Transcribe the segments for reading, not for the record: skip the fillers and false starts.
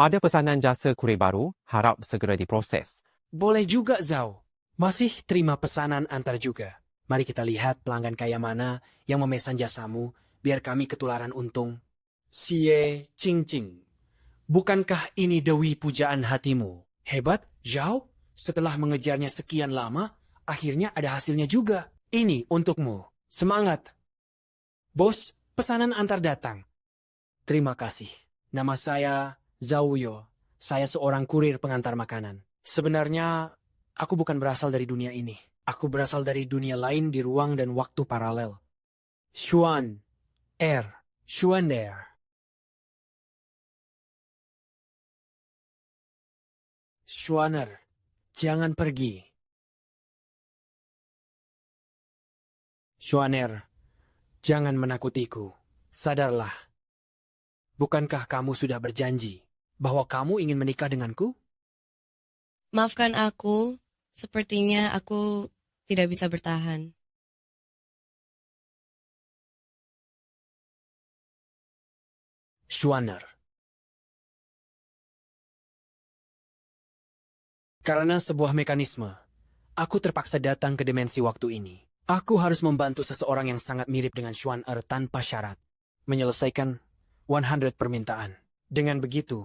Ada pesanan jasa kurir baru, harap segera diproses. Boleh juga, Zhao. Masih terima pesanan antar juga. Mari kita lihat pelanggan kaya mana yang memesan jasamu, biar kami ketularan untung. Xie Qingqing, bukankah ini dewi pujaan hatimu? Hebat, Zhao. Setelah mengejarnya sekian lama, akhirnya ada hasilnya juga. Ini untukmu. Semangat. Bos, pesanan antar datang. Terima kasih. Nama saya Zhao Yo. Saya seorang kurir pengantar makanan. Sebenarnya, aku bukan berasal dari dunia ini. Aku berasal dari dunia lain di ruang dan waktu paralel. Xuan Er. Xuan Er. Xuaner, jangan pergi. Xuaner, jangan menakutiku. Sadarlah. Bukankah kamu sudah berjanji bahwa kamu ingin menikah denganku? Maafkan aku, sepertinya aku tidak bisa bertahan. Xuaner. Karena sebuah mekanisme, aku terpaksa datang ke dimensi waktu ini. Aku harus membantu seseorang yang sangat mirip dengan Xuaner tanpa syarat. Menyelesaikan 100 permintaan. Dengan begitu,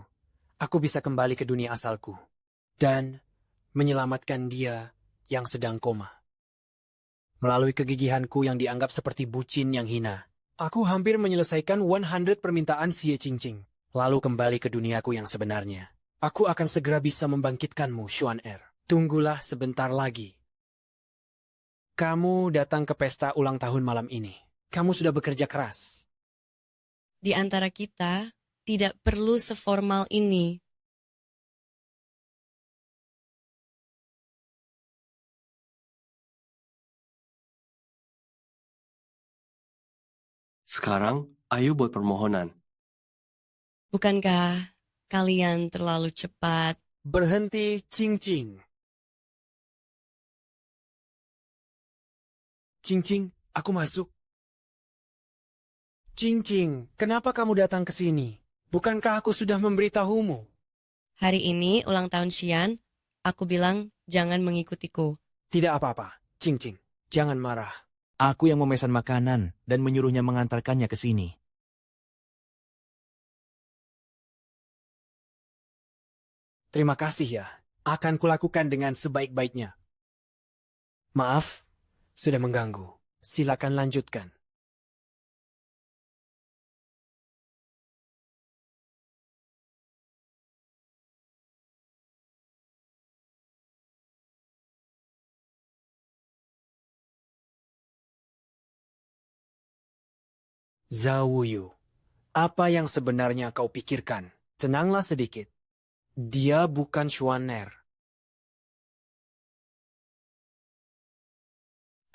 aku bisa kembali ke dunia asalku. Dan menyelamatkan dia yang sedang koma. Melalui kegigihanku yang dianggap seperti bucin yang hina, aku hampir menyelesaikan 100 permintaan Xie Qingqing. Lalu kembali ke duniaku yang sebenarnya. Aku akan segera bisa membangkitkanmu, Xuan Er. Tunggulah sebentar lagi. Kamu datang ke pesta ulang tahun malam ini. Kamu sudah bekerja keras. Di antara kita, tidak perlu seformal ini. Sekarang, ayo buat permohonan. Bukankah kalian terlalu cepat? Berhenti, Qingqing. Qingqing, aku masuk. Qingqing, kenapa kamu datang ke sini? Bukankah aku sudah memberitahumu? Hari ini ulang tahun Xian, aku bilang jangan mengikutiku. Tidak apa-apa, Qingqing. Jangan marah. Aku yang memesan makanan dan menyuruhnya mengantarkannya ke sini. Terima kasih ya. Akan kulakukan dengan sebaik-baiknya. Maaf, sudah mengganggu. Silakan lanjutkan. Zhao Wuyu, apa yang sebenarnya kau pikirkan? Tenanglah sedikit. Dia bukan Xuaner.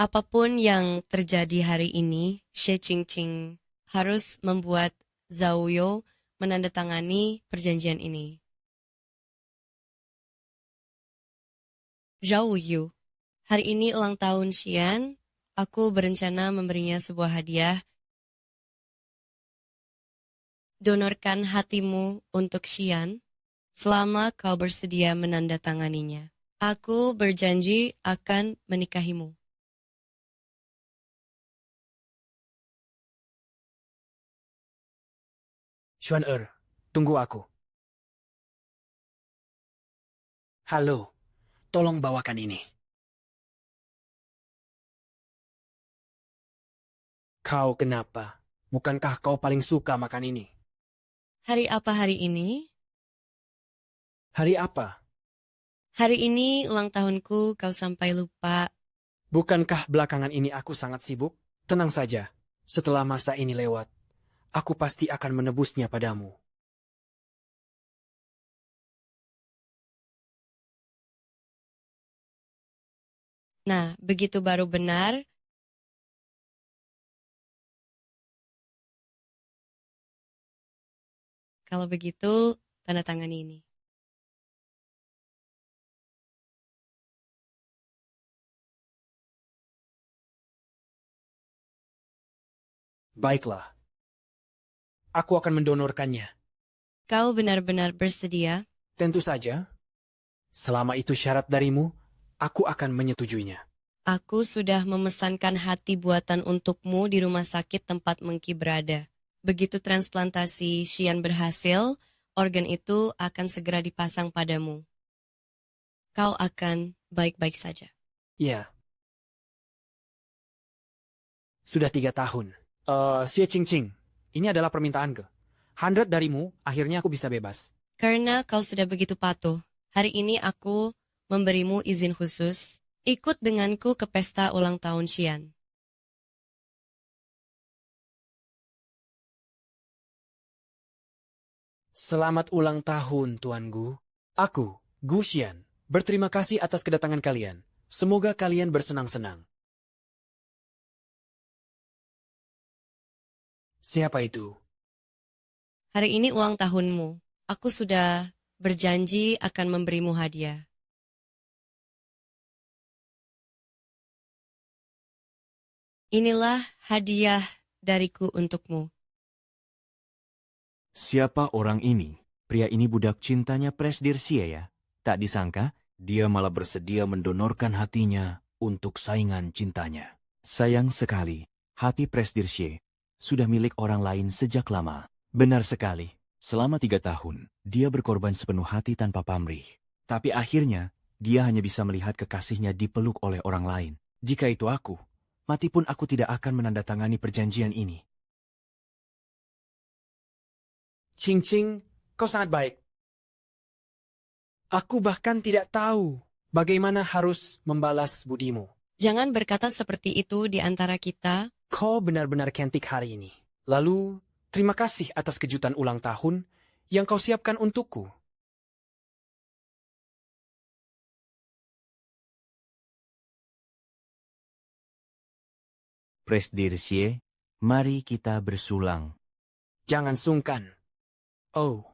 Apapun yang terjadi hari ini, Xie Qingqing harus membuat Zhao Yo menandatangani perjanjian ini. Zhao Yu, hari ini ulang tahun Xian, aku berencana memberinya sebuah hadiah. Donorkan hatimu untuk Xian, selama kau bersedia menandatanganinya. Aku berjanji akan menikahimu. Xuaner, tunggu aku. Halo, tolong bawakan ini. Kau kenapa? Bukankah kau paling suka makan ini? Hari apa hari ini? Hari apa? Hari ini ulang tahunku, kau sampai lupa. Bukankah belakangan ini aku sangat sibuk? Tenang saja, setelah masa ini lewat, aku pasti akan menebusnya padamu. Nah, begitu baru benar. Kalau begitu, tanda tangan ini. Baiklah, aku akan mendonorkannya. Kau benar-benar bersedia? Tentu saja. Selama itu syarat darimu, aku akan menyetujuinya. Aku sudah memesankan hati buatan untukmu di rumah sakit tempat Mengki berada. Begitu transplantasi Xian berhasil, organ itu akan segera dipasang padamu. Kau akan baik-baik saja. Ya. Sudah 3 tahun. Xie Qingqing, ini adalah permintaanku. 100 darimu, akhirnya aku bisa bebas. Karena kau sudah begitu patuh, hari ini aku memberimu izin khusus. Ikut denganku ke pesta ulang tahun Xian. Selamat ulang tahun, Tuan Gu. Aku, Gu Xian, berterima kasih atas kedatangan kalian. Semoga kalian bersenang-senang. Siapa itu? Hari ini ulang tahunmu. Aku sudah berjanji akan memberimu hadiah. Inilah hadiah dariku untukmu. Siapa orang ini? Pria ini budak cintanya Presdir Xie ya? Tak disangka, dia malah bersedia mendonorkan hatinya untuk saingan cintanya. Sayang sekali, hati Presdir Xie sudah milik orang lain sejak lama. Benar sekali, selama 3 tahun, dia berkorban sepenuh hati tanpa pamrih. Tapi akhirnya, dia hanya bisa melihat kekasihnya dipeluk oleh orang lain. Jika itu aku, mati pun aku tidak akan menandatangani perjanjian ini. Qingqing, kau sangat baik. Aku bahkan tidak tahu bagaimana harus membalas budimu. Jangan berkata seperti itu di antara kita. Kau benar-benar cantik hari ini. Lalu, terima kasih atas kejutan ulang tahun yang kau siapkan untukku. Presdir Xie, mari kita bersulang. Jangan sungkan. Oh.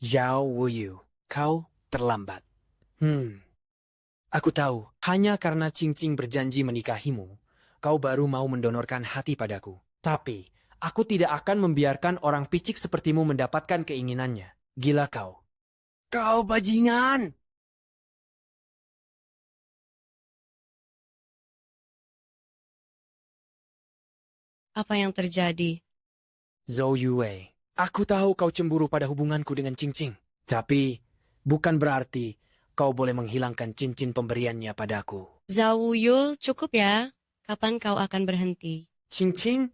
Zhao Wuyu, kau terlambat. Aku tahu, hanya karena Qingqing berjanji menikahimu, kau baru mau mendonorkan hati padaku. Tapi, aku tidak akan membiarkan orang picik sepertimu mendapatkan keinginannya. Gila kau. Kau bajingan! Apa yang terjadi? Zhou Yue, aku tahu kau cemburu pada hubunganku dengan Qingqing. Tapi, bukan berarti kau boleh menghilangkan cincin pemberiannya padaku. Zhao Yul, cukup ya. Kapan kau akan berhenti? Qingqing,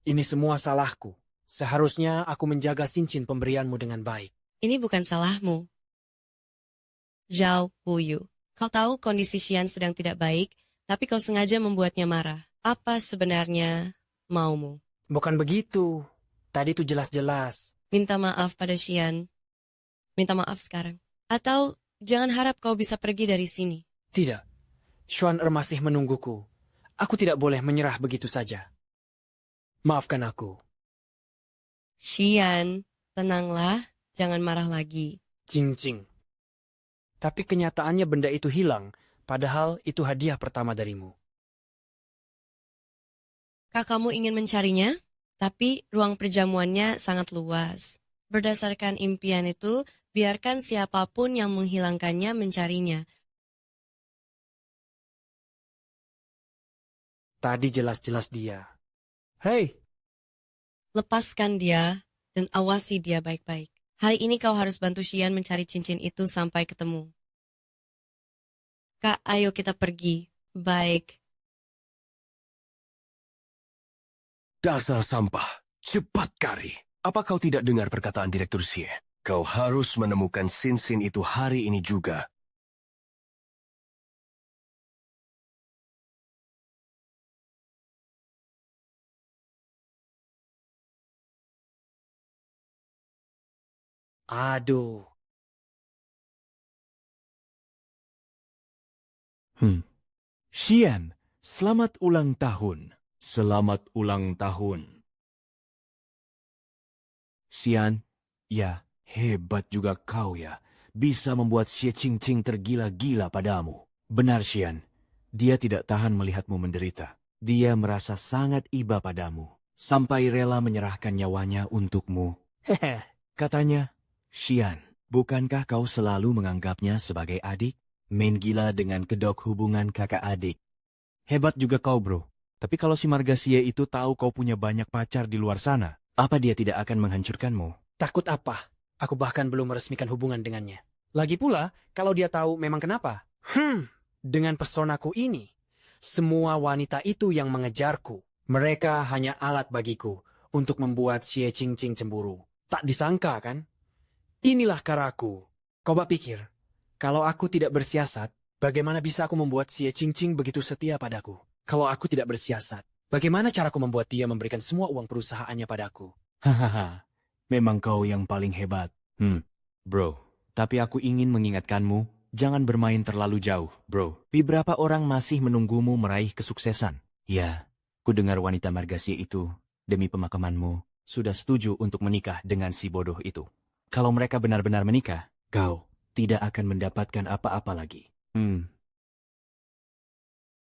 ini semua salahku. Seharusnya aku menjaga cincin pemberianmu dengan baik. Ini bukan salahmu. Zhao Wuyu, kau tahu kondisi Xian sedang tidak baik, tapi kau sengaja membuatnya marah. Apa sebenarnya maumu? Bukan begitu. Tadi itu jelas-jelas. Minta maaf pada Xian. Minta maaf sekarang. Atau jangan harap kau bisa pergi dari sini. Tidak. Xuan Er masih menungguku. Aku tidak boleh menyerah begitu saja. Maafkan aku. Xian, tenanglah, jangan marah lagi. Qingqing. Tapi kenyataannya benda itu hilang, padahal itu hadiah pertama darimu. Kakakmu ingin mencarinya, tapi ruang perjamuannya sangat luas. Berdasarkan impian itu, biarkan siapapun yang menghilangkannya mencarinya. Tadi jelas-jelas dia. Hei, Lepaskan dia dan awasi dia baik-baik. Hari ini kau harus bantu Xian mencari cincin itu sampai ketemu. Kak, ayo kita pergi. Baik. Dasar sampah, cepat kari. Apa kau tidak dengar perkataan Direktur Xie? Kau harus menemukan Sin-Sin itu hari ini juga. aduh. Xian, selamat ulang tahun. Selamat ulang tahun. Xian, ya, hebat juga kau ya. Bisa membuat Xie Qingqing tergila-gila padamu. Benar, Xian. Dia tidak tahan melihatmu menderita. Dia merasa sangat iba padamu, sampai rela menyerahkan nyawanya untukmu. Hehe. Katanya, Xian, bukankah kau selalu menganggapnya sebagai adik? Main gila dengan kedok hubungan kakak adik. Hebat juga kau, bro. Tapi kalau si Marga Xie itu tahu kau punya banyak pacar di luar sana, apa dia tidak akan menghancurkanmu? Takut apa? Aku bahkan belum meresmikan hubungan dengannya. Lagi pula, kalau dia tahu memang kenapa? Dengan pesonaku ini, semua wanita itu yang mengejarku. Mereka hanya alat bagiku untuk membuat Xie Qingqing cemburu. Tak disangka, kan? Inilah karaku. Coba pikir, kalau aku tidak bersiasat, bagaimana bisa aku membuat Xie Qingqing begitu setia padaku? Kalau aku tidak bersiasat, bagaimana caraku membuat dia memberikan semua uang perusahaannya padaku? Hahaha, memang kau yang paling hebat. Bro, tapi aku ingin mengingatkanmu, jangan bermain terlalu jauh, bro. Beberapa orang masih menunggumu meraih kesuksesan. Ya, ku dengar wanita Marga Xie itu, demi pemakamanmu, sudah setuju untuk menikah dengan si bodoh itu. Kalau mereka benar-benar menikah, kau tidak akan mendapatkan apa-apa lagi.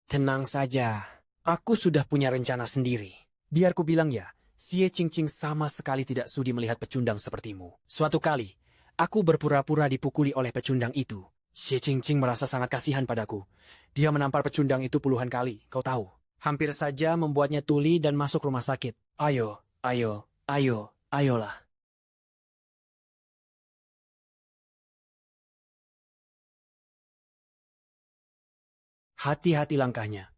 Tenang saja, aku sudah punya rencana sendiri. Biar ku bilang ya, Xie Qingqing sama sekali tidak sudi melihat pecundang sepertimu. Suatu kali, aku berpura-pura dipukuli oleh pecundang itu. Xie Qingqing merasa sangat kasihan padaku. Dia menampar pecundang itu puluhan kali, kau tahu. Hampir saja membuatnya tuli dan masuk rumah sakit. Ayolah. Hati-hati langkahnya.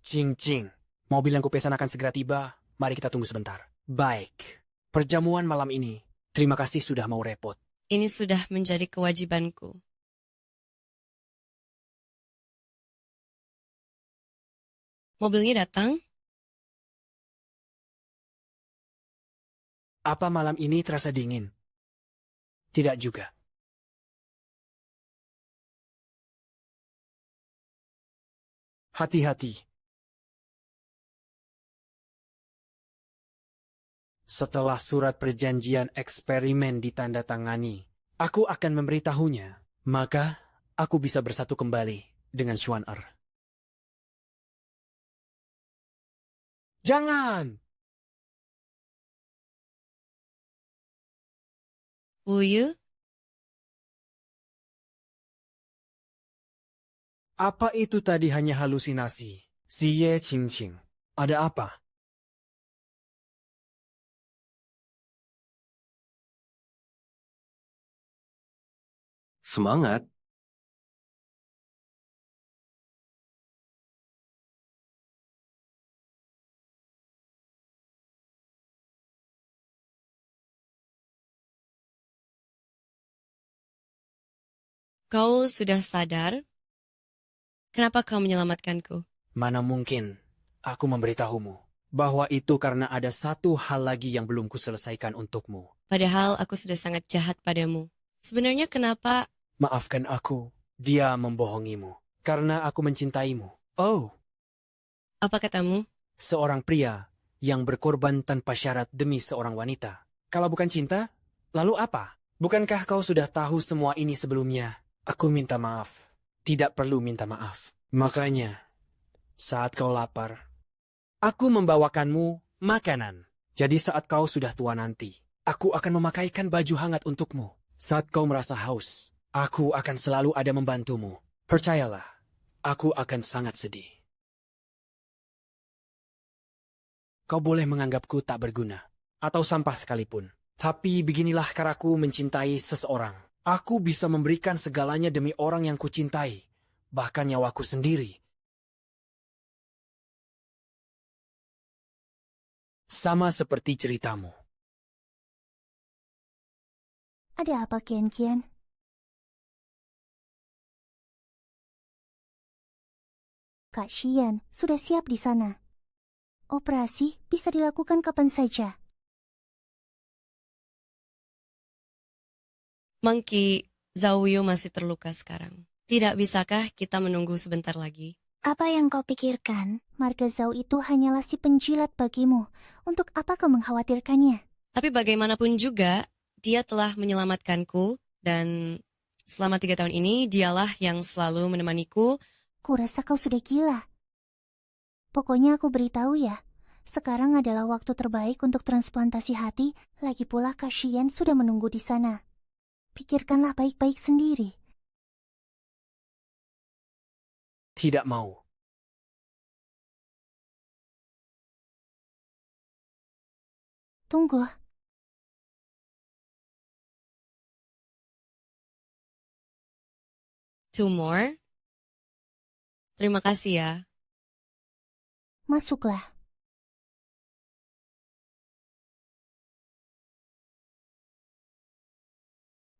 Qingqing, mobil yang kupesan akan segera tiba. Mari kita tunggu sebentar. Baik, perjamuan malam ini. Terima kasih sudah mau repot. Ini sudah menjadi kewajibanku. Mobilnya datang? Apa malam ini terasa dingin? Tidak juga. Hati-hati. Setelah surat perjanjian eksperimen ditandatangani, aku akan memberitahunya. Maka, aku bisa bersatu kembali dengan Xuan Er. Jangan! Wuyu? Apa itu tadi hanya halusinasi? Xie Qingqing, ada apa? Semangat. Kau sudah sadar? Kenapa kau menyelamatkanku? Mana mungkin aku memberitahumu bahwa itu karena ada satu hal lagi yang belum kuselesaikan untukmu. Padahal aku sudah sangat jahat padamu. Sebenarnya kenapa? Maafkan aku, dia membohongimu. Karena aku mencintaimu. Oh, Apa katamu? seorang pria yang berkorban tanpa syarat demi seorang wanita. Kalau bukan cinta, lalu apa? Bukankah kau sudah tahu semua ini sebelumnya? Aku minta maaf. Tidak perlu minta maaf. Makanya, saat kau lapar, aku membawakanmu makanan. Jadi saat kau sudah tua nanti, aku akan memakaikan baju hangat untukmu. Saat kau merasa haus, aku akan selalu ada membantumu. Percayalah, aku akan sangat sedih. Kau boleh menganggapku tak berguna, atau sampah sekalipun. Tapi beginilah caraku mencintai seseorang. Aku bisa memberikan segalanya demi orang yang kucintai, bahkan nyawaku sendiri. Sama seperti ceritamu. Ada apa, Kian? Kak Xian sudah siap di sana. Operasi bisa dilakukan kapan saja. Monkey, Zhao masih terluka sekarang. Tidak bisakah kita menunggu sebentar lagi? Apa yang kau pikirkan? Marga Zhao itu hanyalah si penjilat bagimu. Untuk apa kau mengkhawatirkannya? Tapi bagaimanapun juga, dia telah menyelamatkanku dan Selama 3 tahun ini, dialah yang selalu menemaniku. Kurasa kau sudah gila. Pokoknya aku beritahu ya, sekarang adalah waktu terbaik untuk transplantasi hati, lagi pula Kak Xian sudah menunggu di sana. Pikirkanlah baik-baik sendiri. Tidak mau. Tunggu. Two more. Terima kasih ya. Masuklah.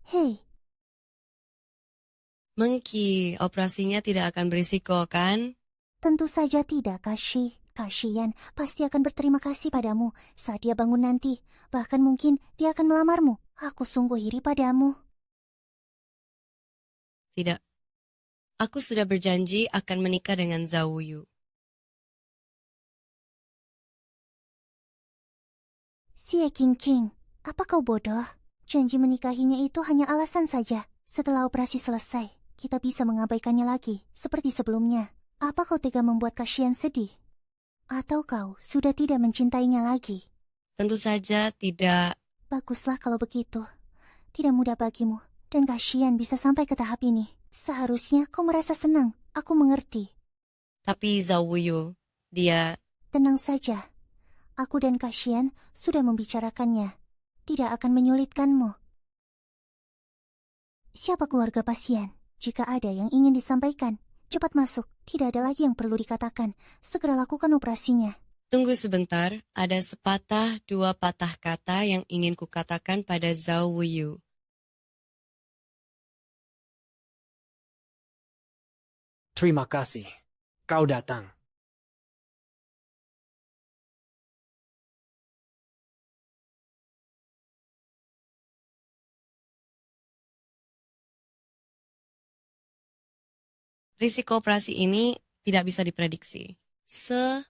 Hei, Mengki, operasinya tidak akan berisiko kan? tentu saja tidak, Kashi. Kak Xian pasti akan berterima kasih padamu saat dia bangun nanti. Bahkan mungkin dia akan melamarmu. Aku sungguh iri padamu. Tidak. Aku sudah berjanji akan menikah dengan Zhao Yu. Xie Qingqing, apa kau bodoh? Janji menikahinya itu hanya alasan saja. Setelah operasi selesai, kita bisa mengabaikannya lagi, seperti sebelumnya. Apa kau tega membuat Kak Xian sedih? Atau kau sudah tidak mencintainya lagi? Tentu saja tidak. Baguslah kalau begitu. Tidak mudah bagimu, dan Kak Xian bisa sampai ke tahap ini. Seharusnya kau merasa senang, aku mengerti. Tapi Zhao Yu, dia... Tenang saja. Aku dan Kak Xian sudah membicarakannya. Tidak akan menyulitkanmu. Siapa keluarga pasien? Jika ada yang ingin disampaikan, cepat masuk. Tidak ada lagi yang perlu dikatakan. Segera lakukan operasinya. Tunggu sebentar, ada sepatah dua patah kata yang ingin kukatakan pada Zhao Yu. Terima kasih. Kau datang. Risiko operasi ini tidak bisa diprediksi. Seandainya.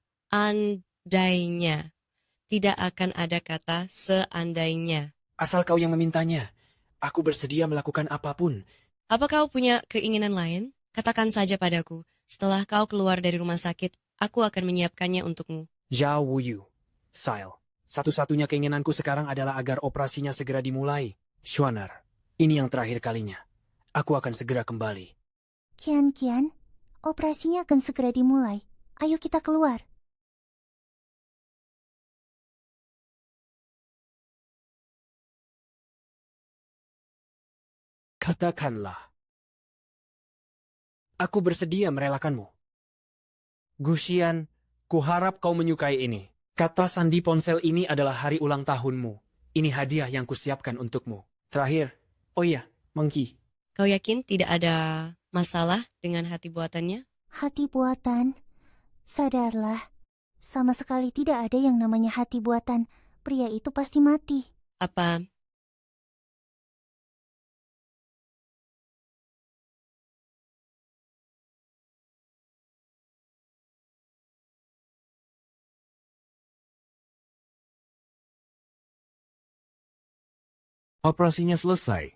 Tidak akan ada kata seandainya. Asal kau yang memintanya, aku bersedia melakukan apapun. Apa kau punya keinginan lain? Katakan saja padaku. Setelah kau keluar dari rumah sakit, aku akan menyiapkannya untukmu. Zhao Yu, Sile. Satu-satunya keinginanku sekarang adalah agar operasinya segera dimulai. Xuaner, ini yang terakhir kalinya. Aku akan segera kembali. Kian, operasinya akan segera dimulai. Ayo kita keluar. Katakanlah. Aku bersedia merelakanmu. Guxian, kuharap kau menyukai ini. Kata sandi ponsel ini adalah hari ulang tahunmu. Ini hadiah yang kusiapkan untukmu. Terakhir, oh iya, Monkey. Kau yakin tidak ada masalah dengan hati buatannya? Hati buatan. Sadarlah. Sama sekali tidak ada yang namanya hati buatan. Pria itu pasti mati. Apa Operasinya selesai.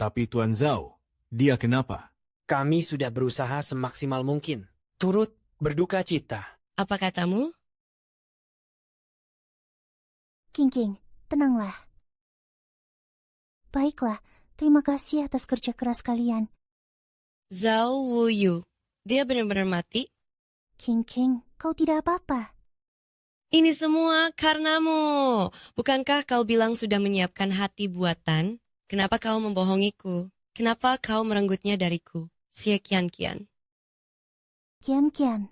Tapi Tuan Zhao, dia kenapa? Kami sudah berusaha semaksimal mungkin. Turut berduka cita. Apa katamu? King, tenanglah. Baiklah, terima kasih atas kerja keras kalian. Zhao Yu, dia benar-benar mati? King, kau tidak apa-apa. Ini semua karenamu. Bukankah kau bilang sudah menyiapkan hati buatan? Kenapa kau membohongiku? Kenapa kau merenggutnya dariku? Xie Kian. Kian,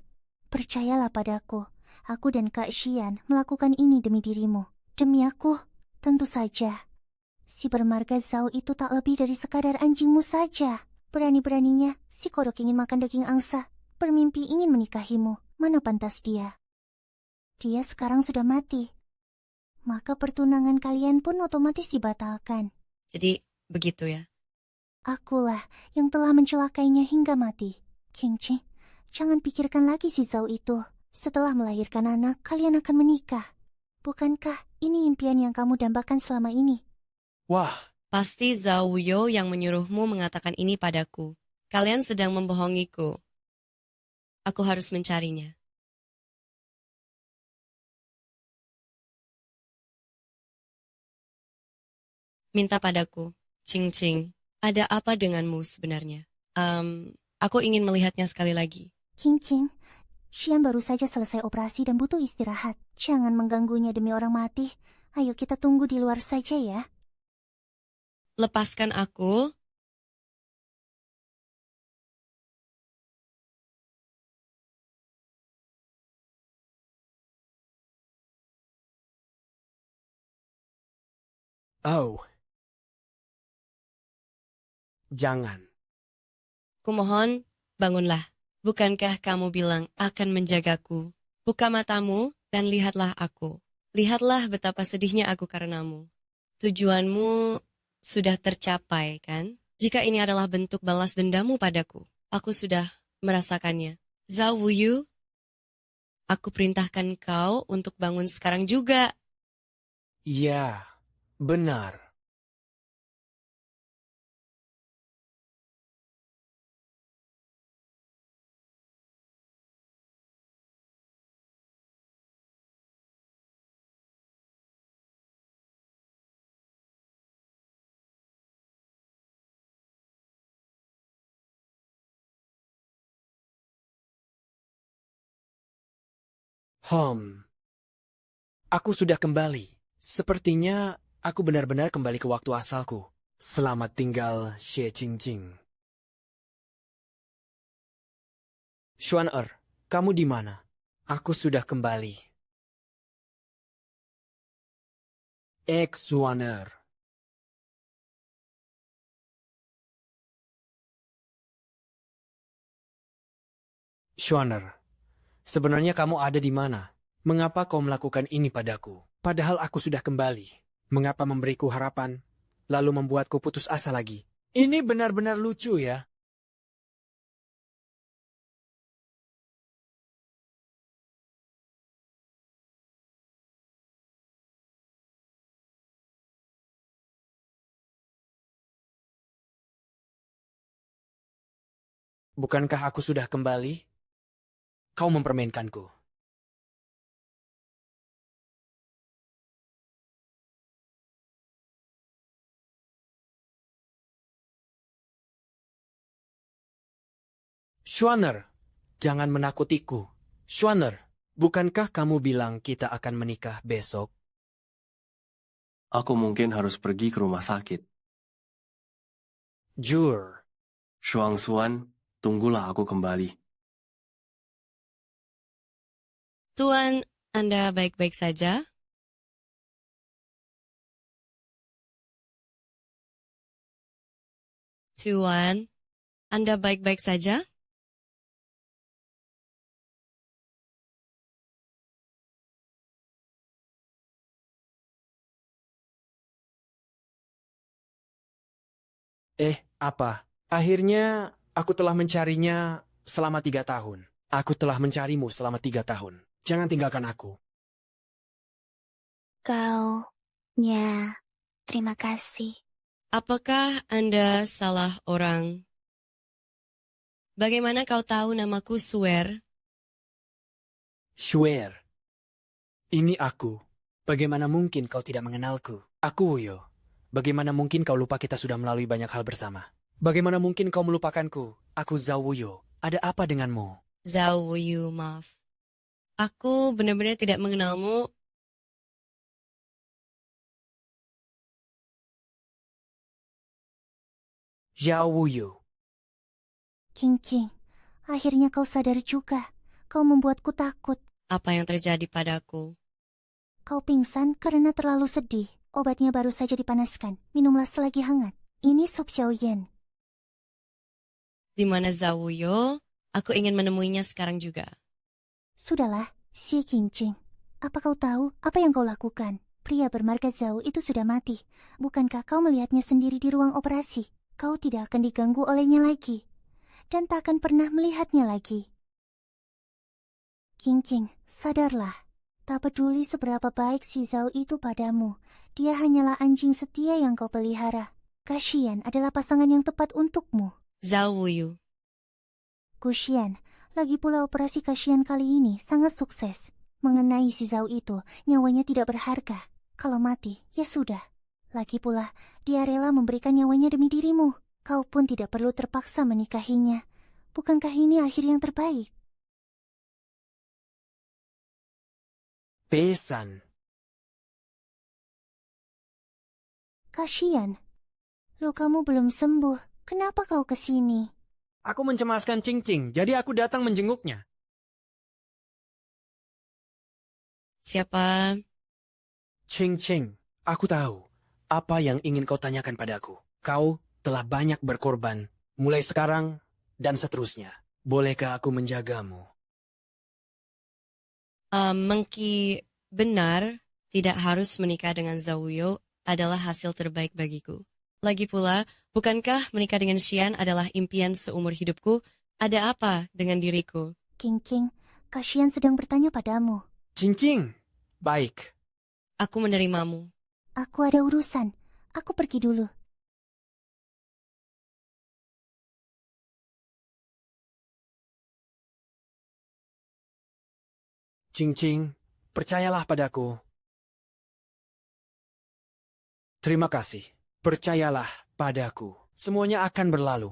percayalah padaku. Aku dan Kak Xian melakukan ini demi dirimu. Demi aku, tentu saja. Si bermarga Zhao itu tak lebih dari sekadar anjingmu saja. Berani-beraninya, si kodok ingin makan daging angsa. Bermimpi ingin menikahimu. Mana pantas dia? Dia sekarang sudah mati. Maka pertunangan kalian pun otomatis dibatalkan. Jadi, begitu ya? Akulah yang telah mencelakainya hingga mati. Qingqing, jangan pikirkan lagi si Zhao itu. Setelah melahirkan anak, kalian akan menikah. Bukankah ini impian yang kamu dambakan selama ini? Wah, Pasti Zhao Wuyo yang menyuruhmu mengatakan ini padaku. Kalian sedang membohongiku. Aku harus mencarinya. Minta padaku, Cing Cing, ada apa denganmu sebenarnya? Aku ingin melihatnya sekali lagi. King, Xian baru saja selesai operasi dan butuh istirahat. Jangan mengganggunya demi orang mati. Ayo kita tunggu di luar saja ya. Lepaskan aku. Oh. Jangan. Kumohon, bangunlah. Bukankah kamu bilang akan menjagaku? Buka matamu dan lihatlah aku. Lihatlah betapa sedihnya aku karenamu. Tujuanmu sudah tercapai, kan? Jika ini adalah bentuk balas dendamu padaku, aku sudah merasakannya. Zhao Wuyu, aku perintahkan kau untuk bangun sekarang juga. Ya, benar. Aku sudah kembali. Sepertinya aku benar-benar kembali ke waktu asalku. Selamat tinggal, Xie Qingqing. Xuan kamu di mana? Aku sudah kembali. Xuan Xuan sebenarnya kamu ada di mana? Mengapa kau melakukan ini padaku? Padahal aku sudah kembali. Mengapa memberiku harapan, lalu membuatku putus asa lagi? Ini benar-benar lucu ya. Bukankah aku sudah kembali? Kau mempermainkanku. Xuaner, jangan menakutiku. Xuaner, bukankah kamu bilang kita akan menikah besok? Aku mungkin harus pergi ke rumah sakit. Jur, Shuang Xuan, tunggulah aku kembali. Tuan, Anda baik-baik saja? Tuan, Anda baik-baik saja? apa? Akhirnya aku telah mencarinya selama 3 tahun. Aku telah mencarimu selama 3 tahun. Jangan tinggalkan aku. Terima kasih. Apakah Anda salah orang? Bagaimana kau tahu namaku Swear? Xuer, ini aku. Bagaimana mungkin kau tidak mengenalku? Aku Wuyo. Bagaimana mungkin kau lupa kita sudah melalui banyak hal bersama? Bagaimana mungkin kau melupakanku? Aku Zhao Wuyo. Ada apa denganmu? Zhao Wuyu, maaf. Aku benar-benar tidak mengenalmu. Zhao Wuyo. King, akhirnya kau sadar juga. Kau membuatku takut. Apa yang terjadi padaku? Kau pingsan karena terlalu sedih. Obatnya baru saja dipanaskan. Minumlah selagi hangat. Ini sup xiaoyan. Di mana Zhao Wuyo? Aku ingin menemuinya sekarang juga. Sudahlah, Xie Qingqing. Apa kau tahu apa yang kau lakukan? Pria bermarga Zhao itu sudah mati. Bukankah kau melihatnya sendiri di ruang operasi? Kau tidak akan diganggu olehnya lagi. Dan tak akan pernah melihatnya lagi. Qingqing, sadarlah. Tak peduli seberapa baik si Zhao itu padamu. Dia hanyalah anjing setia yang kau pelihara. Kak Xian adalah pasangan yang tepat untukmu. Zhao Wuyu. Gu Xian, lagi pula operasi Kak Xian kali ini sangat sukses. Mengenai si Zhao itu, nyawanya tidak berharga. Kalau mati, ya sudah. Lagi pula, dia rela memberikan nyawanya demi dirimu. Kau pun tidak perlu terpaksa menikahinya. Bukankah ini akhir yang terbaik? Pesan. Kak Xian, lukamu belum sembuh. Kenapa kau ke sini? Aku mencemaskan Cing Cing, jadi aku datang menjenguknya. Siapa? Cing Cing, aku tahu apa yang ingin kau tanyakan padaku. Kau telah banyak berkorban, mulai sekarang dan seterusnya. Bolehkah aku menjagamu? Mengki benar tidak harus menikah dengan Zhao Wuyu adalah hasil terbaik bagiku. Lagi pula, bukankah menikah dengan Xian adalah impian seumur hidupku? Ada apa dengan diriku? King King, Kak Xian sedang bertanya padamu. Cing Cing, baik. Aku menerimamu. Aku ada urusan. Aku pergi dulu. Cing Cing, percayalah padaku. Terima kasih. Percayalah padaku. Semuanya akan berlalu.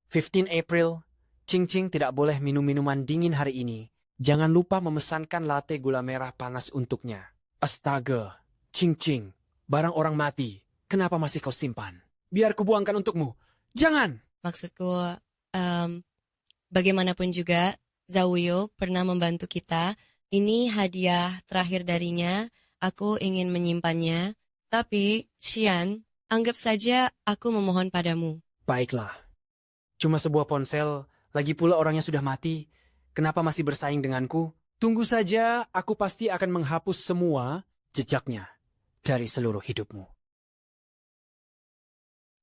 15 April, Cing Cing tidak boleh minum minuman dingin hari ini. Jangan lupa memesankan latte gula merah panas untuknya. Astaga, Cing Cing, barang orang mati. Kenapa masih kau simpan? Biar kubuangkan untukmu. Jangan! Maksudku, bagaimanapun juga, Zhao Wuyu pernah membantu kita. Ini hadiah terakhir darinya. Aku ingin menyimpannya. Tapi, Xian, anggap saja aku memohon padamu. Baiklah. Cuma sebuah ponsel, lagi pula orangnya sudah mati. Kenapa masih bersaing denganku? Tunggu saja, aku pasti akan menghapus semua jejaknya dari seluruh hidupmu.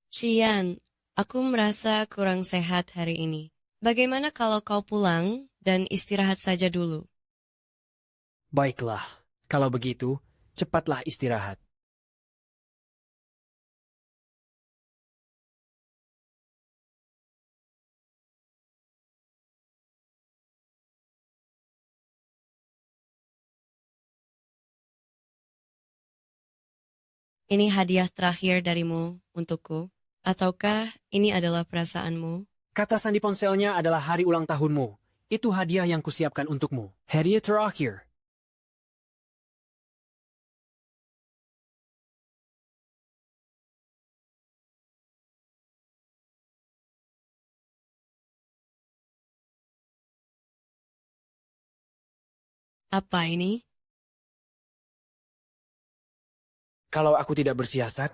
Xian, aku merasa kurang sehat hari ini. Bagaimana kalau kau pulang dan istirahat saja dulu? Baiklah, kalau begitu, cepatlah istirahat. Ini hadiah terakhir darimu untukku. Ataukah ini adalah perasaanmu? Kata sandi ponselnya adalah hari ulang tahunmu. Itu hadiah yang kusiapkan untukmu. Hadiah terakhir. Apa ini? Kalau aku tidak bersiasat,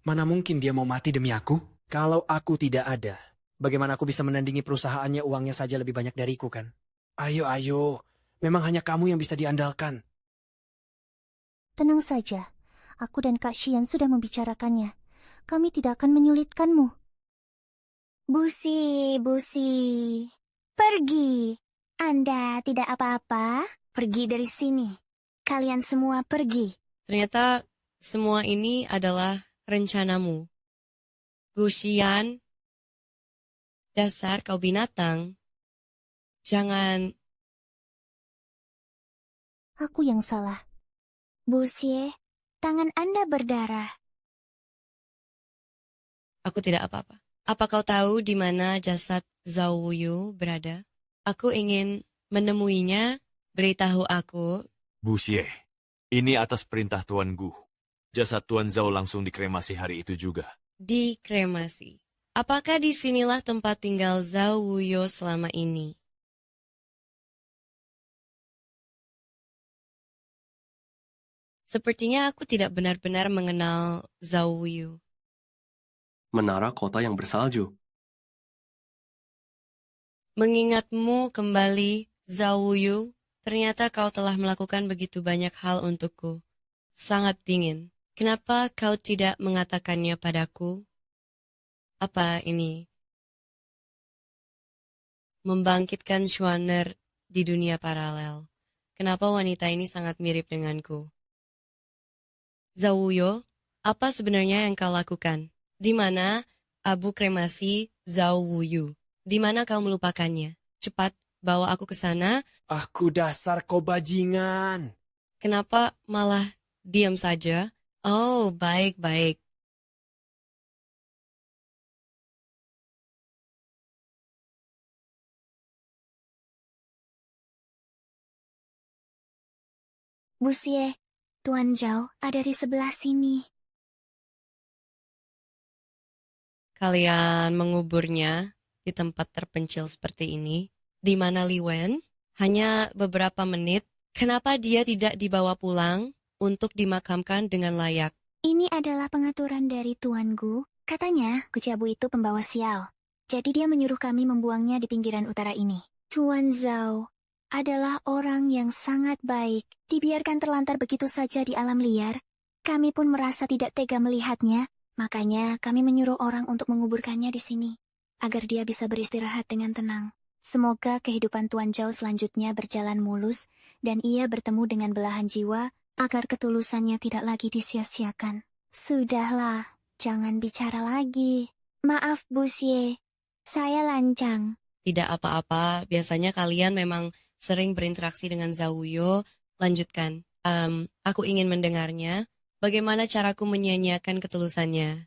mana mungkin dia mau mati demi aku? Kalau aku tidak ada, bagaimana aku bisa menandingi perusahaannya, uangnya saja lebih banyak dariku kan? Ayo, memang hanya kamu yang bisa diandalkan. Tenang saja. Aku dan Kak Xian sudah membicarakannya. Kami tidak akan menyulitkanmu. Busi, pergi. Anda tidak apa-apa, pergi dari sini. Kalian semua pergi. Ternyata semua ini adalah rencanamu. Gu Xian, dasar kau binatang. Jangan. Aku yang salah. Busie, tangan Anda berdarah. Aku tidak apa-apa. Apa kau tahu di mana jasad Zhao Wuyu berada? Aku ingin menemuinya. Beritahu aku. Bu Xie, ini atas perintah Tuan Gu. Jasad Tuan Zhao langsung dikremasi hari itu juga. Dikremasi. Apakah disinilah tempat tinggal Zhao Wuyu selama ini? Sepertinya aku tidak benar-benar mengenal Zhao Wuyu. Menara kota yang bersalju. Mengingatmu kembali, Zhao Wuyu, ternyata kau telah melakukan begitu banyak hal untukku. Sangat dingin. Kenapa kau tidak mengatakannya padaku? Apa ini? Membangkitkan Schwanner di dunia paralel. Kenapa wanita ini sangat mirip denganku? Zhao Wuyo, apa sebenarnya yang kau lakukan? Di mana abu kremasi Zhao Wuyu? Di mana kau melupakannya? Cepat, bawa aku ke sana. Aku dasar kau bajingan. Kenapa malah diam saja? Oh, baik-baik. Bu Xie, Tuan Zhao ada di sebelah sini. Kalian menguburnya di tempat terpencil seperti ini, di mana Li Wen hanya beberapa menit. Kenapa dia tidak dibawa pulang untuk dimakamkan dengan layak? Ini adalah pengaturan dari Tuan Gu. Katanya, Guciabu itu pembawa sial. Jadi dia menyuruh kami membuangnya di pinggiran utara ini. Tuan Zhao adalah orang yang sangat baik. Dibiarkan terlantar begitu saja di alam liar. Kami pun merasa tidak tega melihatnya. Makanya kami menyuruh orang untuk menguburkannya di sini. Agar dia bisa beristirahat dengan tenang. Semoga kehidupan Tuan Zhao selanjutnya berjalan mulus. Dan ia bertemu dengan belahan jiwa. Agar ketulusannya tidak lagi disia-siakan. Sudahlah, jangan bicara lagi. Maaf Bu Xie, saya lancang. Tidak apa-apa, biasanya kalian memang sering berinteraksi dengan Zhao Wuyo. Lanjutkan. Aku ingin mendengarnya. Bagaimana caraku menyia-nyiakan ketulusannya?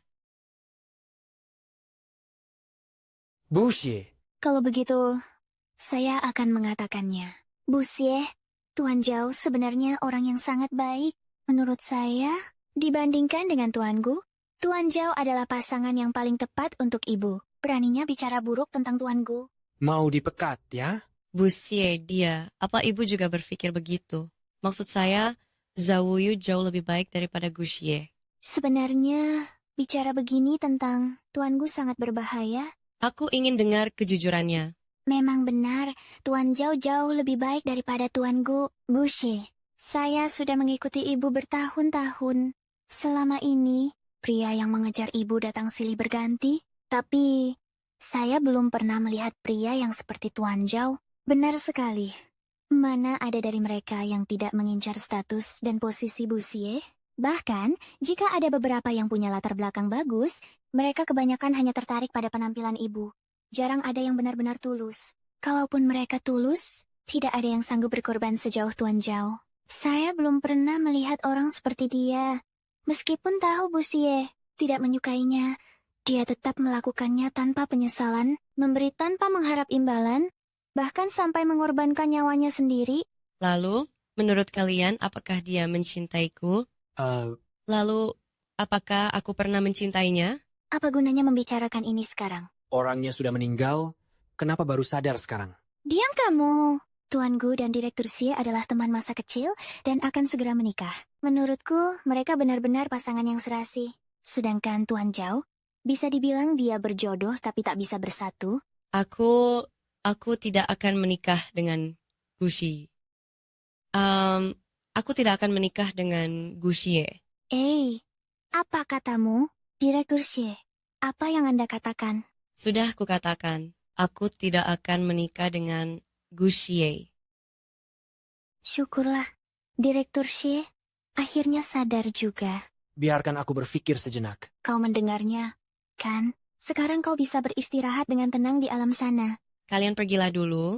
Bu Xie, Kalau begitu, saya akan mengatakannya. Bu Xie, Tuan Zhao sebenarnya orang yang sangat baik. Menurut saya, dibandingkan dengan Tuan Gu, Tuan Zhao adalah pasangan yang paling tepat untuk ibu. Beraninya bicara buruk tentang Tuan Gu. mau dipekat ya? Bu Xie, dia. Apa ibu juga berpikir begitu? Maksud saya, Zhao Wuyu jauh lebih baik daripada Gu Xie. Sebenarnya, bicara begini tentang Tuan Gu sangat berbahaya. Aku ingin dengar kejujurannya. Memang benar, Tuan Zhao jauh lebih baik daripada Tuan Gu. Bu Xie, saya sudah mengikuti ibu bertahun-tahun. Selama ini, pria yang mengejar ibu datang silih berganti. Tapi, saya belum pernah melihat pria yang seperti Tuan Zhao. Benar sekali. Mana ada dari mereka yang tidak mengincar status dan posisi Bu Xie? Bahkan, jika ada beberapa yang punya latar belakang bagus, mereka kebanyakan hanya tertarik pada penampilan ibu. Jarang ada yang benar-benar tulus. Kalaupun mereka tulus, tidak ada yang sanggup berkorban sejauh Tuan Zhao. Saya belum pernah melihat orang seperti dia. Meskipun tahu Bu Xie tidak menyukainya, dia tetap melakukannya tanpa penyesalan, memberi tanpa mengharap imbalan, bahkan sampai mengorbankan nyawanya sendiri. Lalu, menurut kalian, apakah dia mencintaiku? Lalu, apakah aku pernah mencintainya? Apa gunanya membicarakan ini sekarang? Orangnya sudah meninggal, kenapa baru sadar sekarang? Diam kamu! Tuan Gu dan Direktur Xie adalah teman masa kecil dan akan segera menikah. Menurutku, mereka benar-benar pasangan yang serasi. Sedangkan Tuan Zhao, bisa dibilang dia berjodoh tapi tak bisa bersatu. Aku tidak akan menikah dengan Gu Xie. Aku tidak akan menikah dengan Gu Xie. Apa katamu? Direktur Xie, apa yang Anda katakan? Sudah kukatakan, aku tidak akan menikah dengan Gu Xie. Syukurlah, Direktur Xie akhirnya sadar juga. Biarkan aku berpikir sejenak. Kau mendengarnya, kan? Sekarang kau bisa beristirahat dengan tenang di alam sana. Kalian pergilah dulu.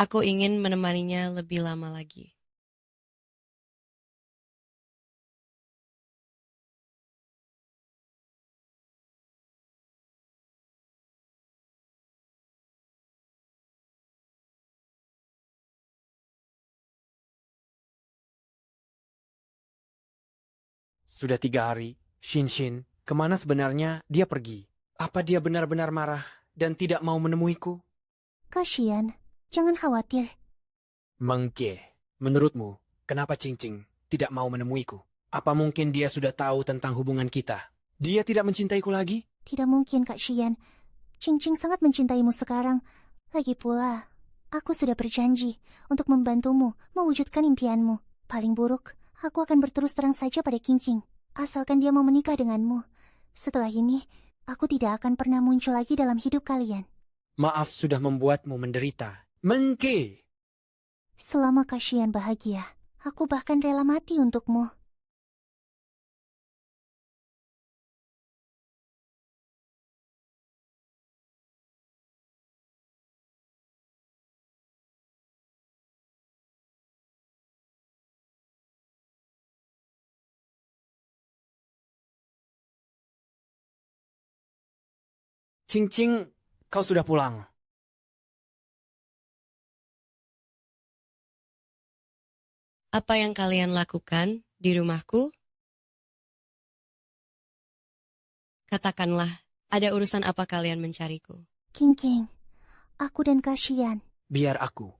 Aku ingin menemaninya lebih lama lagi. Sudah 3 hari, Shin, kemana sebenarnya dia pergi? Apa dia benar-benar marah dan tidak mau menemuiku? Kasian, jangan khawatir. Mengke, menurutmu, kenapa Cing tidak mau menemuiku? Apa mungkin dia sudah tahu tentang hubungan kita? Dia tidak mencintaiku lagi? Tidak mungkin, Kak Xian. Cing sangat mencintaimu sekarang. Lagi pula, aku sudah berjanji untuk membantumu mewujudkan impianmu. Paling buruk, aku akan berterus terang saja pada King, asalkan dia mau menikah denganmu. Setelah ini, aku tidak akan pernah muncul lagi dalam hidup kalian. Maaf sudah membuatmu menderita. Mengke! Selama Kak Xian bahagia, aku bahkan rela mati untukmu. Cing-cing, kau sudah pulang. Apa yang kalian lakukan di rumahku? Katakanlah, ada urusan apa kalian mencariku? King, aku dan Kak Xian. Biar aku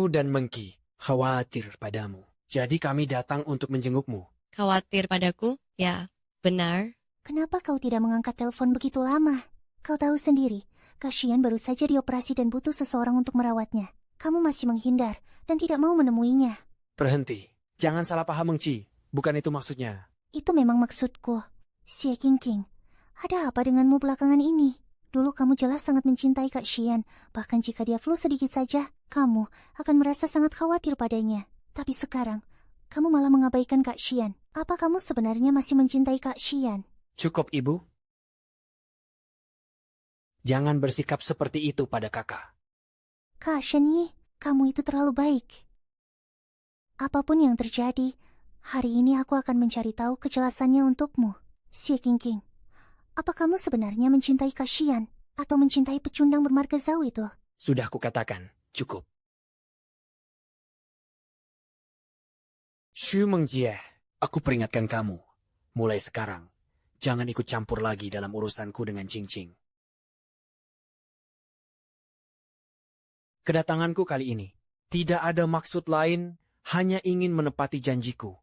dan Mengki khawatir padamu. Jadi kami datang untuk menjengukmu. Khawatir padaku? Ya, benar. Kenapa kau tidak mengangkat telepon begitu lama? Kau tahu sendiri, Kak Xian baru saja dioperasi dan butuh seseorang untuk merawatnya. Kamu masih menghindar dan tidak mau menemuinya. Berhenti. Jangan salah paham, Mengci. Bukan itu maksudnya. Itu memang maksudku. Xie King, ada apa denganmu belakangan ini? Dulu kamu jelas sangat mencintai Kak Xian. Bahkan jika dia flu sedikit saja, kamu akan merasa sangat khawatir padanya. Tapi sekarang, kamu malah mengabaikan Kak Xian. Apa kamu sebenarnya masih mencintai Kak Xian? Cukup, Ibu. Jangan bersikap seperti itu pada kakak. Kak Shenyi, kamu itu terlalu baik. Apapun yang terjadi, hari ini aku akan mencari tahu kejelasannya untukmu. Xie King, apa kamu sebenarnya mencintai Kak Xian atau mencintai pecundang bermarga Zhao itu? Sudah kukatakan, cukup. Xu Mengjie, aku peringatkan kamu. Mulai sekarang, jangan ikut campur lagi dalam urusanku dengan Cing-Cing. Kedatanganku kali ini tidak ada maksud lain, hanya ingin menepati janjiku.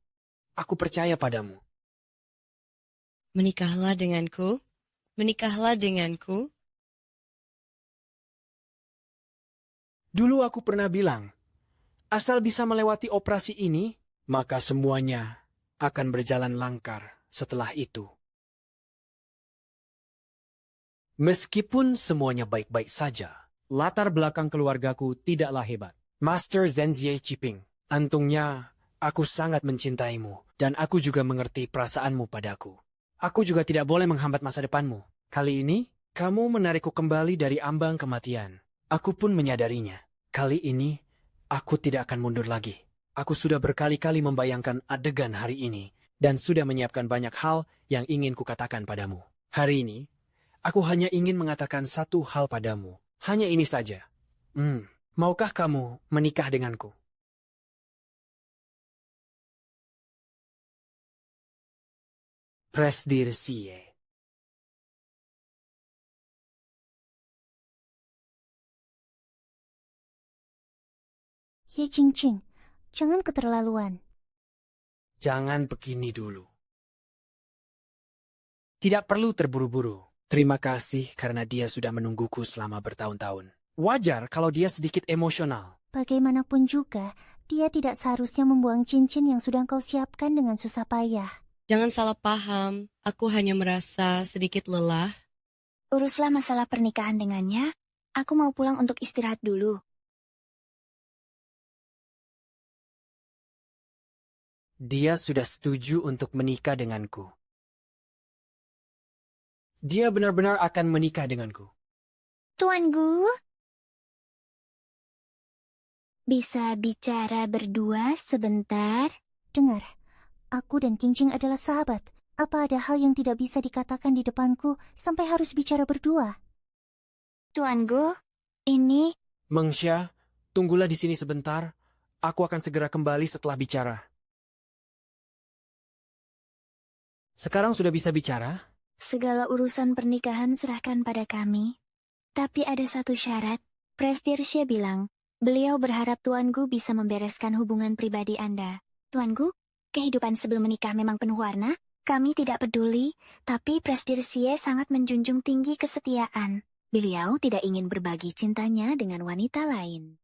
Aku percaya padamu. Menikahlah denganku. Menikahlah denganku. Dulu aku pernah bilang, asal bisa melewati operasi ini, maka semuanya akan berjalan lancar setelah itu. Meskipun semuanya baik-baik saja, latar belakang keluargaku tidaklah hebat. Master Zhenjie Chiping, untungnya aku sangat mencintaimu dan aku juga mengerti perasaanmu padaku. Aku juga tidak boleh menghambat masa depanmu. Kali ini, kamu menarikku kembali dari ambang kematian. Aku pun menyadarinya. Kali ini, aku tidak akan mundur lagi. Aku sudah berkali-kali membayangkan adegan hari ini dan sudah menyiapkan banyak hal yang ingin kukatakan padamu. Hari ini, aku hanya ingin mengatakan satu hal padamu. Hanya ini saja. Maukah kamu menikah denganku? Presdir Xie. Ye Jing, jangan keterlaluan. Jangan begini dulu. Tidak perlu terburu-buru. Terima kasih karena dia sudah menungguku selama bertahun-tahun. Wajar kalau dia sedikit emosional. Bagaimanapun juga, dia tidak seharusnya membuang cincin yang sudah kau siapkan dengan susah payah. Jangan salah paham. Aku hanya merasa sedikit lelah. Uruslah masalah pernikahan dengannya. Aku mau pulang untuk istirahat dulu. Dia sudah setuju untuk menikah denganku. Dia benar-benar akan menikah denganku. Tuan Gu, bisa bicara berdua sebentar? Dengar, aku dan King adalah sahabat. Apa ada hal yang tidak bisa dikatakan di depanku sampai harus bicara berdua? Tuan Gu, ini... Mengsha, tunggulah di sini sebentar. Aku akan segera kembali setelah bicara. Sekarang sudah bisa bicara? Segala urusan pernikahan serahkan pada kami. Tapi ada satu syarat. Presdir Xie bilang, beliau berharap Tuan Gu bisa membereskan hubungan pribadi Anda. Tuan Gu, kehidupan sebelum menikah memang penuh warna. Kami tidak peduli, tapi Presdir Xie sangat menjunjung tinggi kesetiaan. Beliau tidak ingin berbagi cintanya dengan wanita lain.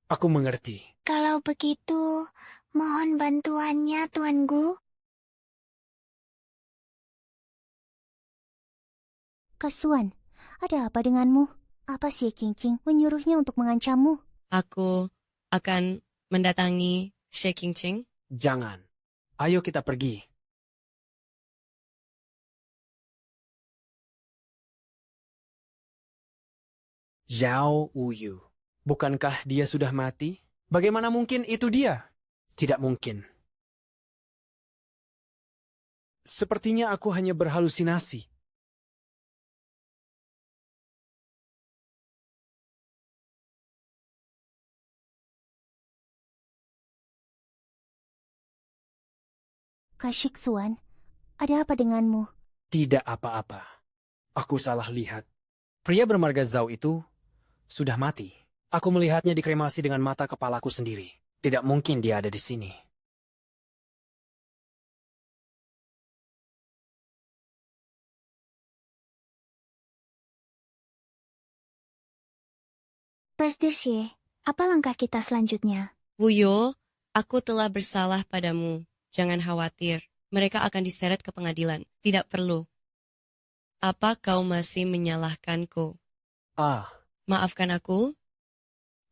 Aku mengerti. Kalau begitu, mohon bantuannya, Tuan Gu. Kasuan, ada apa denganmu? Apa si King menyuruhnya untuk mengancammu? Aku akan mendatangi Xie Qingqing. Jangan. Ayo kita pergi. Zhao Wuyu. Bukankah dia sudah mati? Bagaimana mungkin itu dia? Tidak mungkin. Sepertinya aku hanya berhalusinasi. Kak Shiksuan, ada apa denganmu? Tidak apa-apa. Aku salah lihat. Pria bermarga Zhao itu sudah mati. Aku melihatnya dikremasi dengan mata kepalaku sendiri. Tidak mungkin dia ada di sini. Presdir Xie, apa langkah kita selanjutnya? Wuyo, aku telah bersalah padamu. Jangan khawatir, mereka akan diseret ke pengadilan. Tidak perlu. Apa kau masih menyalahkanku? Ah, Maafkan aku.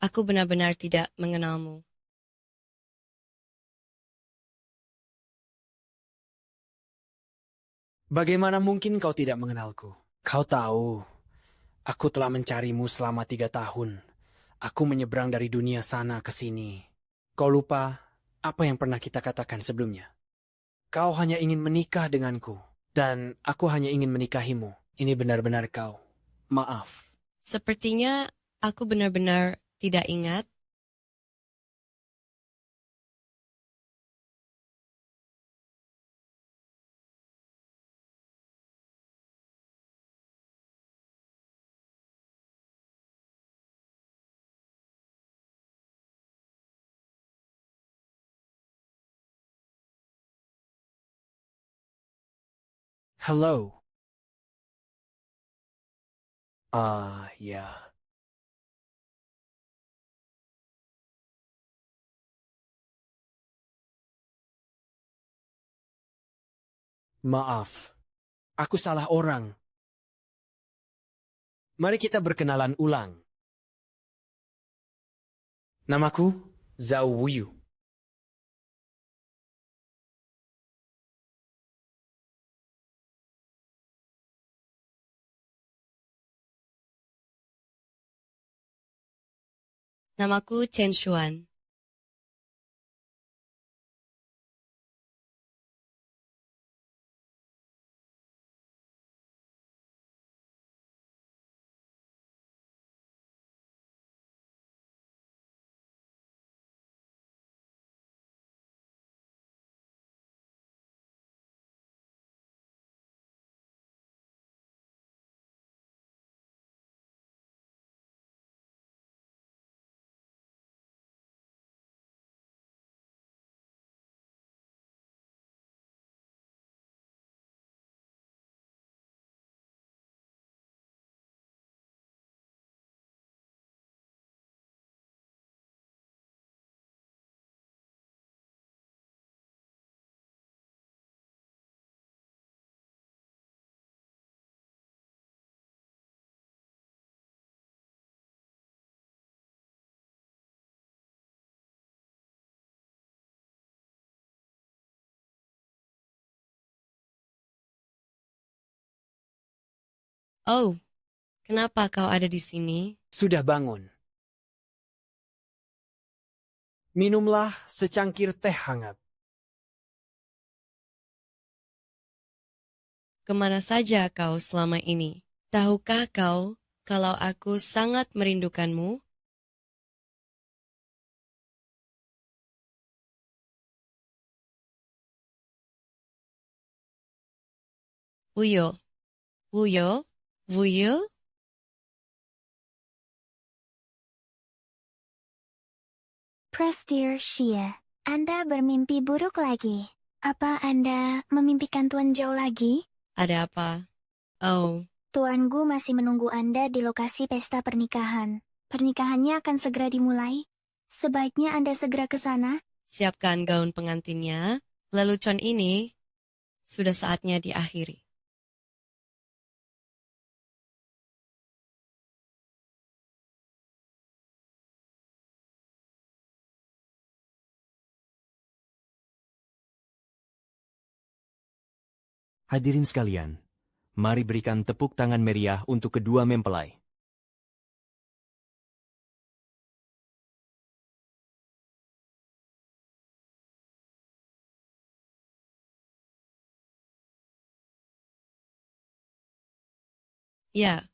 Aku benar-benar tidak mengenalmu. bagaimana mungkin kau tidak mengenalku? Kau tahu, aku telah mencarimu selama 3 tahun. Aku menyeberang dari dunia sana ke sini. Kau lupa apa yang pernah kita katakan sebelumnya? Kau hanya ingin menikah denganku, dan aku hanya ingin menikahimu. Ini benar-benar kau. Maaf. Sepertinya aku benar-benar tidak ingat. Hello. Ah, ya. Maaf. Aku salah orang. Mari kita berkenalan ulang. Namaku Zhao Wuyu. Namaku Chen Xuan. Oh, kenapa kau ada di sini? Sudah bangun. Minumlah secangkir teh hangat. Kemana saja kau selama ini? Tahukah kau kalau aku sangat merindukanmu? Wuyo, Wuyo, Wuyo? Presdir Xie, Anda bermimpi buruk lagi. Apa Anda memimpikan Tuan Zhao lagi? Ada apa? Oh, Tuan Gu masih menunggu Anda di lokasi pesta pernikahan. Pernikahannya akan segera dimulai. Sebaiknya Anda segera ke sana. siapkan gaun pengantinnya. Lelucon ini sudah saatnya diakhiri. Hadirin sekalian, mari berikan tepuk tangan meriah untuk kedua mempelai. Ya,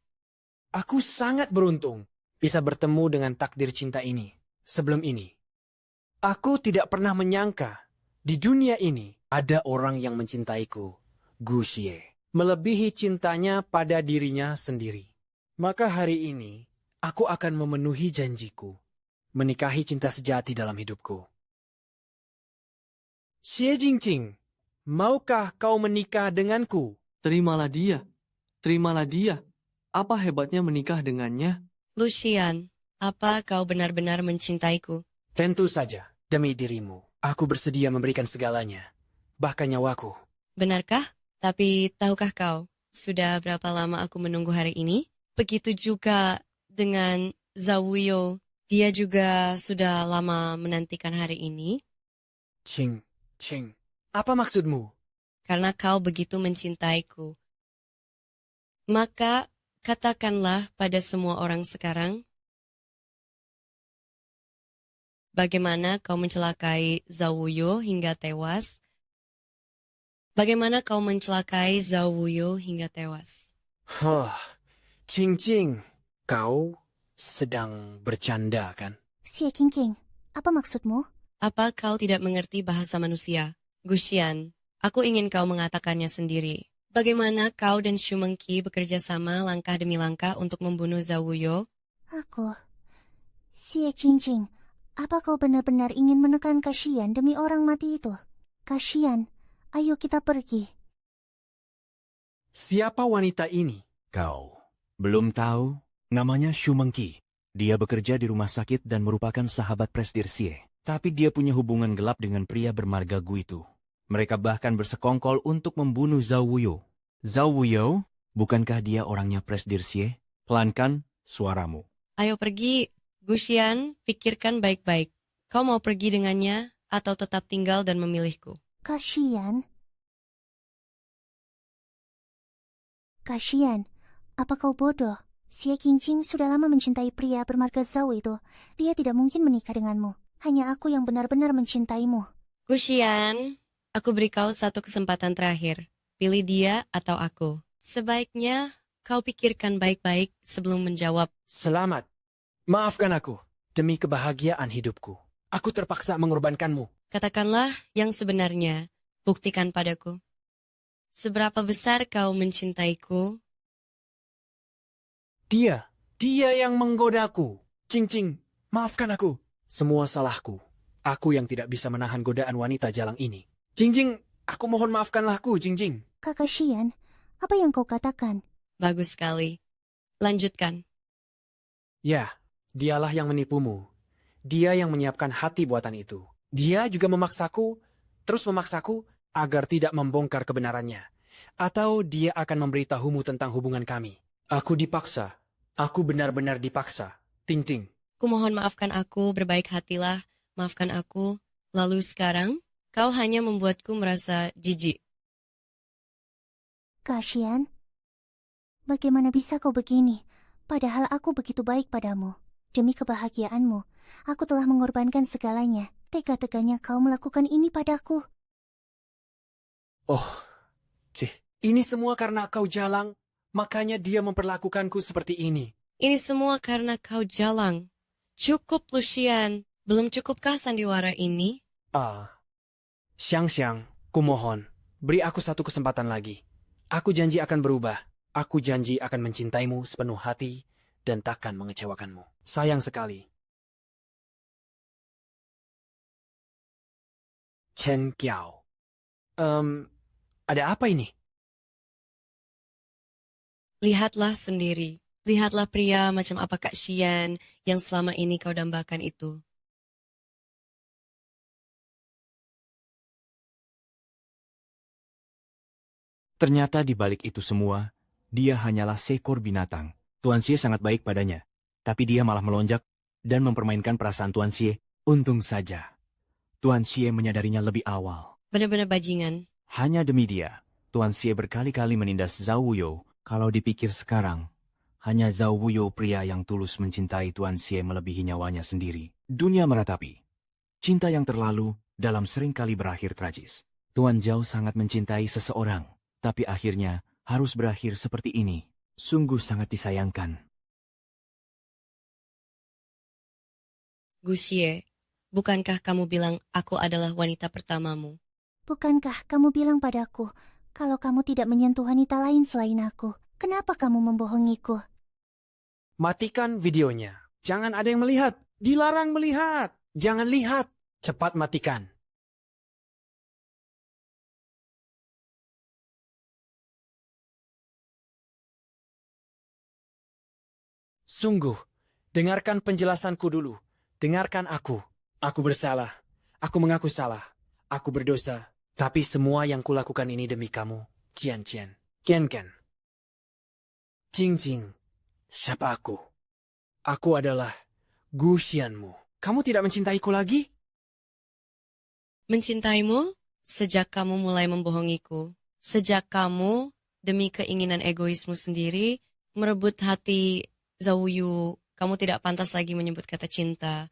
Aku sangat beruntung bisa bertemu dengan takdir cinta ini sebelum ini. Aku tidak pernah menyangka di dunia ini Ada orang yang mencintaiku, Gu Xie, melebihi cintanya pada dirinya sendiri. Maka hari ini, aku akan memenuhi janjiku, menikahi cinta sejati dalam hidupku. Xie Jingjing, maukah kau menikah denganku? Terimalah dia. Terimalah dia. Apa hebatnya menikah dengannya? Lucian, apa kau benar-benar mencintaiku? Tentu saja, demi dirimu, aku bersedia memberikan segalanya, bahkan nyawaku. Benarkah? Tapi tahukah kau, sudah berapa lama aku menunggu hari ini? Begitu juga dengan Zhao Wuyo, dia juga sudah lama menantikan hari ini. Qing, apa maksudmu? Karena kau begitu mencintaiku. Maka katakanlah pada semua orang sekarang, bagaimana kau mencelakai Zhao Wuyo hingga tewas? Bagaimana kau mencelakai Zhao Wuyo hingga tewas? Qing, kau sedang bercanda kan? Xie Qingqing, apa maksudmu? Apa kau tidak mengerti bahasa manusia? Guxian, aku ingin kau mengatakannya sendiri. Bagaimana kau dan Xu Mengqi bekerja sama langkah demi langkah untuk membunuh Zhao Wuyo? Aku. Xie Qingqing, apa kau benar-benar ingin menekan Kasian demi orang mati itu? Kasian, ayo kita pergi. Siapa wanita ini? Kau belum tahu? Namanya Xu Mengqi. Dia bekerja di rumah sakit dan merupakan sahabat Presdir Xie. Tapi dia punya hubungan gelap dengan pria bermarga Gu itu. Mereka bahkan bersekongkol untuk membunuh Zhao Wuyo. Zhao Wuyo, bukankah dia orangnya Presdir Xie? Pelankan suaramu. Ayo pergi, Guxian, pikirkan baik-baik. Kau mau pergi dengannya atau tetap tinggal dan memilihku? Kasian, apa kau bodoh? Xie Qingqing sudah lama mencintai pria bermarga Zhao itu. Dia tidak mungkin menikah denganmu. Hanya aku yang benar-benar mencintaimu. Guxian, aku beri kau satu kesempatan terakhir. Pilih dia atau aku. Sebaiknya kau pikirkan baik-baik sebelum menjawab. Selamat. Maafkan aku demi kebahagiaan hidupku. Aku terpaksa mengorbankanmu. Katakanlah yang sebenarnya. Buktikan padaku. Seberapa besar kau mencintaiku? Dia yang menggodaku. Qing, maafkan aku. Semua salahku. Aku yang tidak bisa menahan godaan wanita jalang ini. Qing, aku mohon maafkanlah aku, Qing. Kakak Xian, apa yang kau katakan? Bagus sekali. Lanjutkan. Ya, dialah yang menipumu. Dia yang menyiapkan hati buatan itu. Dia juga terus memaksaku agar tidak membongkar kebenarannya. Atau dia akan memberitahumu tentang hubungan kami. Aku dipaksa. Aku benar-benar dipaksa. Ting. Kumohon maafkan aku, berbaik hatilah. Maafkan aku. Lalu sekarang, kau hanya membuatku merasa jijik. Kasian, bagaimana bisa kau begini? Padahal aku begitu baik padamu. Demi kebahagiaanmu, aku telah mengorbankan segalanya. Tega-teganya kau melakukan ini padaku. Oh, ini semua karena kau jalang. Makanya dia memperlakukanku seperti ini. Ini semua karena kau jalang. Cukup, Lucian. Belum cukupkah sandiwara ini? Xiang, kumohon, beri aku satu kesempatan lagi. Aku janji akan berubah. Aku janji akan mencintaimu sepenuh hati dan takkan mengecewakanmu. Sayang sekali. Chen Kiao. Ada apa ini? Lihatlah sendiri. Lihatlah pria macam apa Kak Xian yang selama ini kau dambakan itu. Ternyata di balik itu semua, dia hanyalah seekor binatang. Tuan Xie sangat baik padanya, tapi dia malah melonjak dan mempermainkan perasaan Tuan Xie. Untung saja, Tuan Xie menyadarinya lebih awal. Benar-benar bajingan. Hanya demi dia, Tuan Xie berkali-kali menindas Zhao Wuyo. Kalau dipikir sekarang, hanya Zhao Wuyo pria yang tulus mencintai Tuan Xie melebihi nyawanya sendiri. Dunia meratapi. Cinta yang terlalu dalam seringkali berakhir tragis. Tuan Zhao sangat mencintai seseorang, tapi akhirnya harus berakhir seperti ini. Sungguh sangat disayangkan. Gu Xie, bukankah kamu bilang aku adalah wanita pertamamu? Bukankah kamu bilang padaku kalau kamu tidak menyentuh wanita lain selain aku? Kenapa kamu membohongiku? Matikan videonya. Jangan ada yang melihat. Dilarang melihat. Jangan lihat. Cepat matikan. Sungguh, dengarkan penjelasanku dulu. Dengarkan aku. Aku bersalah. Aku mengaku salah. Aku berdosa. Tapi semua yang kulakukan ini demi kamu. Cian Cian. Ken Ken. Cing Cing. Siapa aku? Aku adalah Gu Xianmu. Kamu tidak mencintaiku lagi? Mencintaimu sejak kamu mulai membohongiku. Sejak kamu, demi keinginan egoismu sendiri, merebut hati Zhao Yu. Kamu tidak pantas lagi menyebut kata cinta.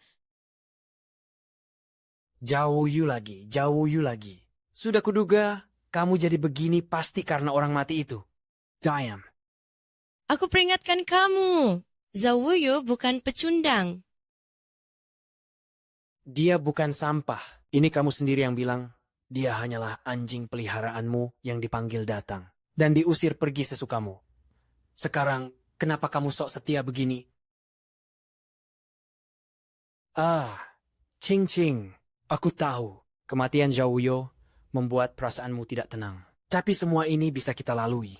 Jauh Yu lagi, Jauh Yu lagi. Sudah kuduga, kamu jadi begini pasti karena orang mati itu. Diam. Aku peringatkan kamu. Zhao Yu bukan pecundang. Dia bukan sampah. Ini kamu sendiri yang bilang. Dia hanyalah anjing peliharaanmu yang dipanggil datang. Dan diusir pergi sesukamu. Sekarang, kenapa kamu sok setia begini? Cing Cing. Aku tahu, kematian Zhao Yu membuat perasaanmu tidak tenang. Tapi semua ini bisa kita lalui.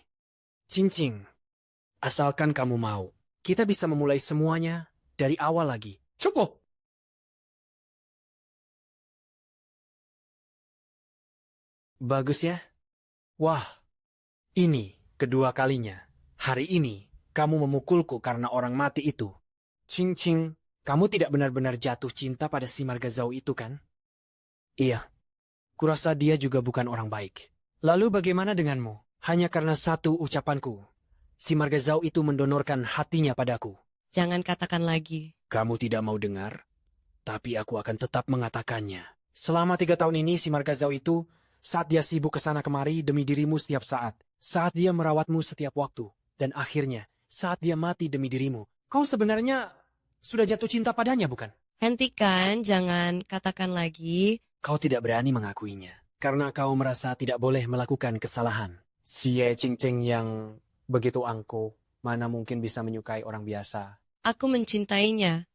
Cing Cing, asalkan kamu mau, kita bisa memulai semuanya dari awal lagi. Cukup! Bagus ya? Wah, ini kedua kalinya. Hari ini, kamu memukulku karena orang mati itu. Cing Cing, kamu tidak benar-benar jatuh cinta pada si Marga Zhao itu kan? Iya, kurasa dia juga bukan orang baik. Lalu bagaimana denganmu? Hanya karena satu ucapanku, si Marga Zhao itu mendonorkan hatinya padaku. Jangan katakan lagi. Kamu tidak mau dengar, tapi aku akan tetap mengatakannya. Selama 3 tahun ini si Marga Zhao itu, saat dia sibuk ke sana kemari demi dirimu setiap saat dia merawatmu setiap waktu, dan akhirnya saat dia mati demi dirimu, kau sebenarnya sudah jatuh cinta padanya bukan? Hentikan, jangan katakan lagi. Kau tidak berani mengakuinya, karena kau merasa tidak boleh melakukan kesalahan. Si Ye Ching Ching yang begitu angkuh, mana mungkin bisa menyukai orang biasa. Aku mencintainya.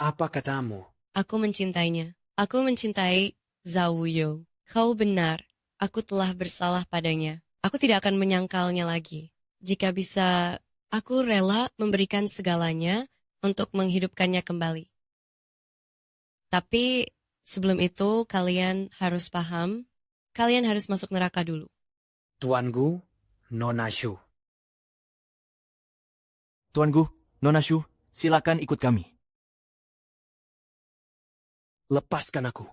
Apa katamu? Aku mencintainya. Aku mencintai Zhao Yu. Kau benar. Aku telah bersalah padanya. Aku tidak akan menyangkalnya lagi. Jika bisa, aku rela memberikan segalanya untuk menghidupkannya kembali. Tapi sebelum itu kalian harus paham, kalian harus masuk neraka dulu. Tuan Gu, Nona Shu. Tuan Gu, Nona Shu, silakan ikut kami. Lepaskan aku.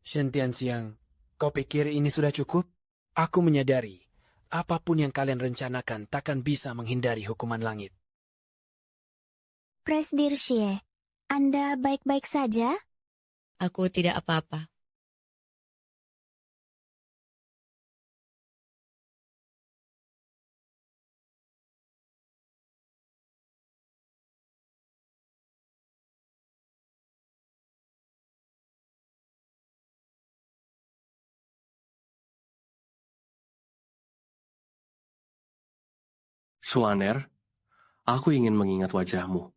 Shen Tianxiang, kau pikir ini sudah cukup? Aku menyadari, apapun yang kalian rencanakan takkan bisa menghindari hukuman langit. Presdir Xie, Anda baik-baik saja? Aku tidak apa-apa. Suaner, aku ingin mengingat wajahmu.